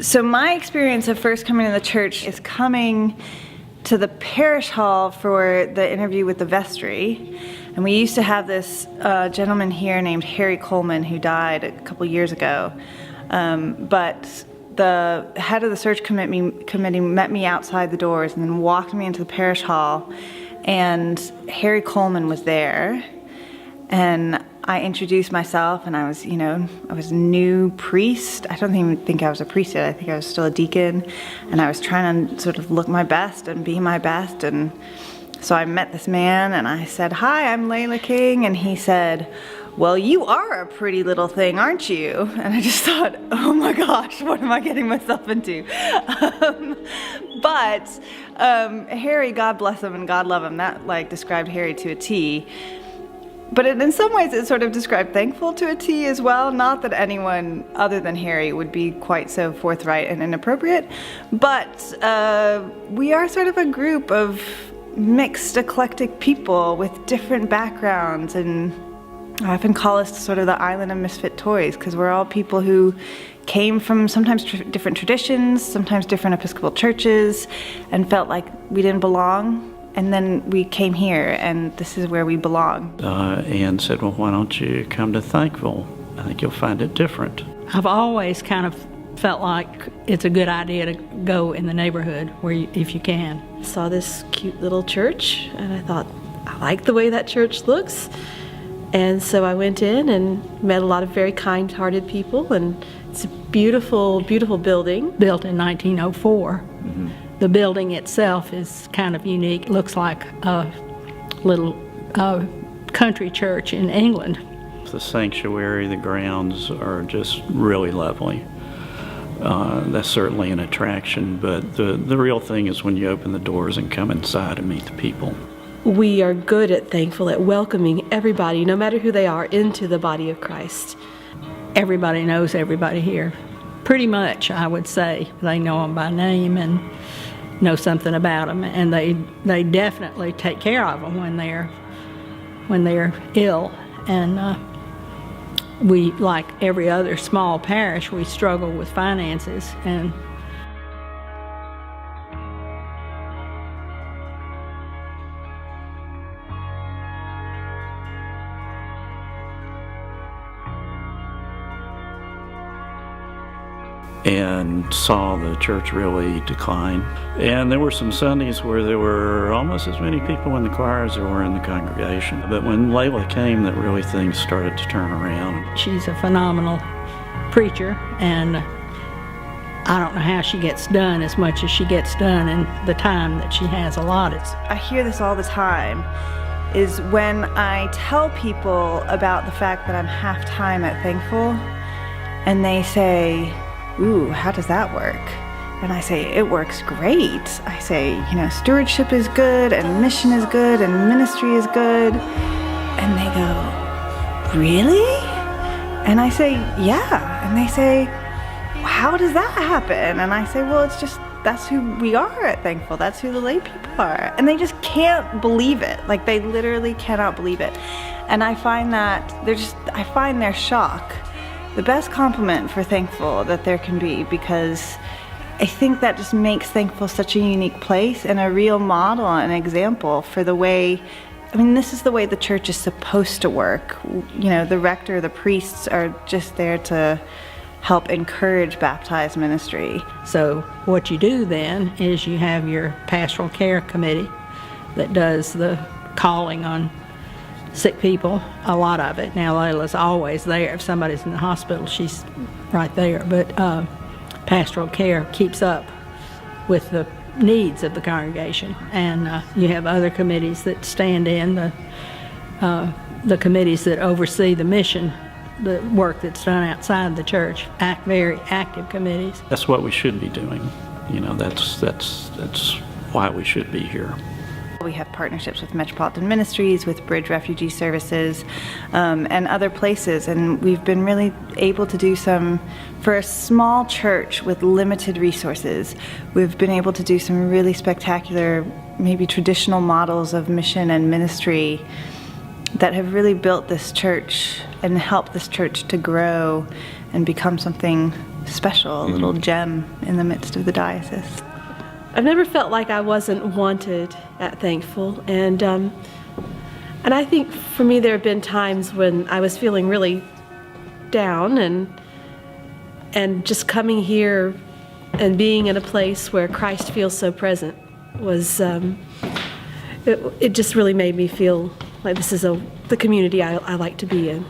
So my experience of first coming to the church is coming to the parish hall for the interview with the vestry. And we used to have this gentleman here named Harry Coleman who died a couple years ago. But the head of the search committee met me outside the doors and then walked me into the parish hall. And Harry Coleman was there. And I introduced myself, and I was a new priest. I don't even think I was a priest yet. I think I was still a deacon. And I was trying to sort of look my best and be my best. And so I met this man, and I said, "Hi, I'm Layla King." And he said, "Well, you are a pretty little thing, aren't you?" And I just thought, oh my gosh, what am I getting myself into? But Harry, God bless him and God love him, that described Harry to a T. But in some ways it sort of described Thankful to a T as well. Not that anyone other than Harry would be quite so forthright and inappropriate, but we are sort of a group of mixed, eclectic people with different backgrounds, and I often call us sort of the island of misfit toys, because we're all people who came from sometimes different traditions, sometimes different Episcopal churches, and felt like we didn't belong. And then we came here, and this is where we belong. And said, well, why don't you come to Thankful? I think you'll find it different. I've always kind of felt like it's a good idea to go in the neighborhood if you can. I saw this cute little church, and I thought, I like the way that church looks. And so I went in and met a lot of very kind-hearted people, and it's a beautiful, beautiful building. Built in 1904. Mm-hmm. The building itself is kind of unique. It looks like a little country church in England. The sanctuary, the grounds are just really lovely. That's certainly an attraction, but the real thing is when you open the doors and come inside and meet the people. We are good at Thankful at welcoming everybody, no matter who they are, into the body of Christ. Everybody knows everybody here. Pretty much, I would say. They know them by name and know something about them, and they definitely take care of them when they're ill. And we, like every other small parish, we struggle with finances, and saw the church really decline. And there were some Sundays where there were almost as many people in the choir as there were in the congregation. But when Layla came, that really things started to turn around. She's a phenomenal preacher, and I don't know how she gets done as much as she gets done in the time that she has allotted. I hear this all the time, is when I tell people about the fact that I'm half-time at Thankful, and they say, "Ooh, how does that work?" And I say, "It works great." I say, stewardship is good, and mission is good, and ministry is good. And they go, "Really?" And I say, "Yeah." And they say, "How does that happen?" And I say, "Well, it's just, that's who we are at Thankful. That's who the lay people are." And they just can't believe it. They literally cannot believe it. And I find that I find their shock the best compliment for Thankful that there can be, because I think that just makes Thankful such a unique place and a real model and example for the way, this is the way the church is supposed to work. The rector, the priests are just there to help encourage baptized ministry. So what you do then is you have your pastoral care committee that does the calling on sick people, a lot of it. Now Layla's always there. If somebody's in the hospital, she's right there. But pastoral care keeps up with the needs of the congregation. And you have other committees that stand in, the committees that oversee the mission, the work that's done outside the church, very active committees. That's what we should be doing. That's why we should be here. We have partnerships with Metropolitan Ministries, with Bridge Refugee Services, and other places, and we've been really able to do some, for a small church with limited resources, we've been able to do some really spectacular, maybe traditional models of mission and ministry that have really built this church and helped this church to grow and become something special, a little gem in the midst of the diocese. I've never felt like I wasn't wanted at Thankful, and I think for me there have been times when I was feeling really down, and just coming here and being in a place where Christ feels so present was it just really made me feel like this is the community I like to be in.